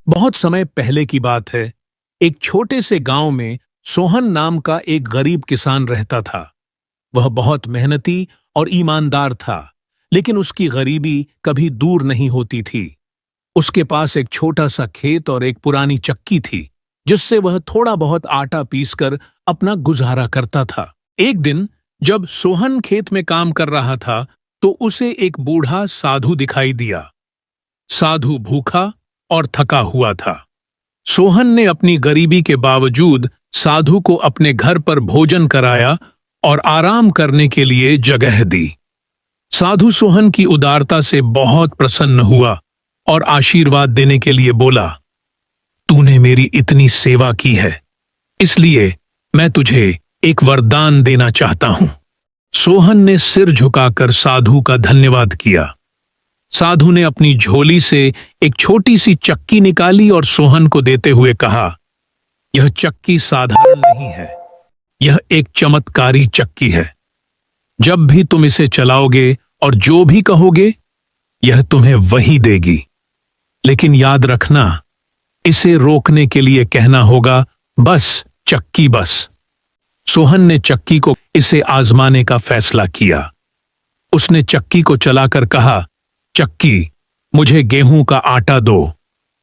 बहुत समय पहले की बात है। एक छोटे से गांव में सोहन नाम का एक गरीब किसान रहता था। वह बहुत मेहनती और ईमानदार था, लेकिन उसकी गरीबी कभी दूर नहीं होती थी। उसके पास एक छोटा सा खेत और एक पुरानी चक्की थी, जिससे वह थोड़ा बहुत आटा पीसकर अपना गुजारा करता था। एक दिन जब सोहन खेत में काम कर रहा था, तो उसे एक बूढ़ा साधु दिखाई दिया। साधु भूखा और थका हुआ था। सोहन ने अपनी गरीबी के बावजूद साधु को अपने घर पर भोजन कराया और आराम करने के लिए जगह दी। साधु सोहन की उदारता से बहुत प्रसन्न हुआ और आशीर्वाद देने के लिए बोला, तूने मेरी इतनी सेवा की है, इसलिए मैं तुझे एक वरदान देना चाहता हूं। सोहन ने सिर झुकाकर साधु का धन्यवाद किया। साधु ने अपनी झोली से एक छोटी सी चक्की निकाली और सोहन को देते हुए कहा, यह चक्की साधारण नहीं है, यह एक चमत्कारी चक्की है। जब भी तुम इसे चलाओगे और जो भी कहोगे, यह तुम्हें वही देगी। लेकिन याद रखना, इसे रोकने के लिए कहना होगा, बस चक्की बस। सोहन ने चक्की को इसे आजमाने का फैसला किया। उसने चक्की को चलाकर कहा, चक्की, मुझे गेहूं का आटा दो।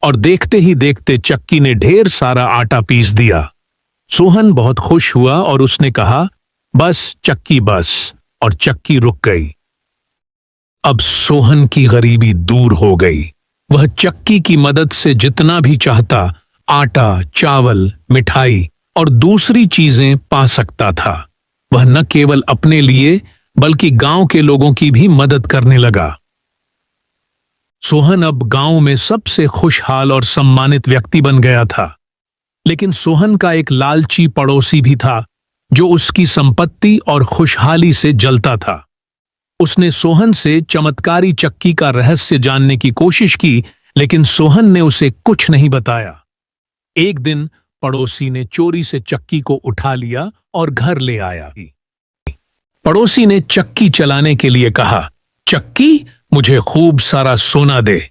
और देखते ही देखते चक्की ने ढेर सारा आटा पीस दिया। सोहन बहुत खुश हुआ और उसने कहा, बस चक्की बस, और चक्की रुक गई। अब सोहन की गरीबी दूर हो गई। वह चक्की की मदद से जितना भी चाहता आटा, चावल, मिठाई और दूसरी चीजें पा सकता था। वह न केवल अपने लिए बल्कि गांव के लोगों की भी मदद करने लगा। सोहन अब गांव में सबसे खुशहाल और सम्मानित व्यक्ति बन गया था। लेकिन सोहन का एक लालची पड़ोसी भी था, जो उसकी संपत्ति और खुशहाली से जलता था। उसने सोहन से चमत्कारी चक्की का रहस्य जानने की कोशिश की, लेकिन सोहन ने उसे कुछ नहीं बताया। एक दिन पड़ोसी ने चोरी से चक्की को उठा लिया और घर ले आया। पड़ोसी ने चक्की चलाने के लिए कहा, चक्की, मुझे खूब सारा सोना दे।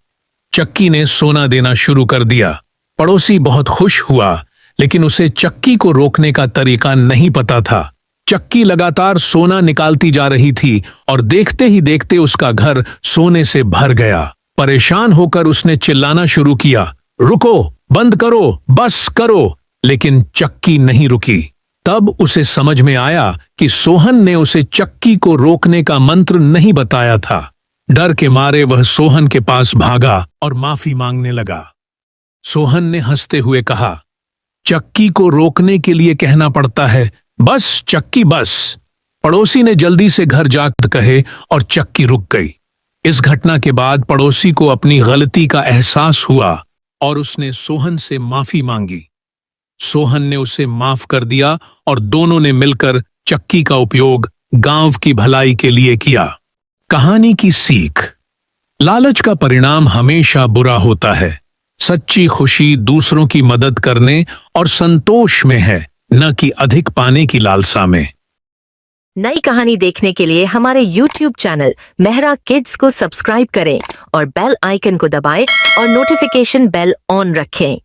चक्की ने सोना देना शुरू कर दिया। पड़ोसी बहुत खुश हुआ, लेकिन उसे चक्की को रोकने का तरीका नहीं पता था। चक्की लगातार सोना निकालती जा रही थी और देखते ही देखते उसका घर सोने से भर गया। परेशान होकर उसने चिल्लाना शुरू किया, रुको, बंद करो, बस करो। लेकिन चक्की नहीं रुकी। तब उसे समझ में आया कि सोहन ने उसे चक्की को रोकने का मंत्र नहीं बताया था। डर के मारे वह सोहन के पास भागा और माफी मांगने लगा। सोहन ने हंसते हुए कहा, चक्की को रोकने के लिए कहना पड़ता है, बस चक्की बस। पड़ोसी ने जल्दी से घर जाकर कहे और चक्की रुक गई। इस घटना के बाद पड़ोसी को अपनी गलती का एहसास हुआ और उसने सोहन से माफी मांगी। सोहन ने उसे माफ कर दिया और दोनों ने मिलकर चक्की का उपयोग गांव की भलाई के लिए किया। कहानी की सीख, लालच का परिणाम हमेशा बुरा होता है। सच्ची खुशी दूसरों की मदद करने और संतोष में है, न कि अधिक पाने की लालसा में। नई कहानी देखने के लिए हमारे YouTube चैनल मेहरा किड्स को सब्सक्राइब करें और बेल आइकन को दबाएं और नोटिफिकेशन बेल ऑन रखें।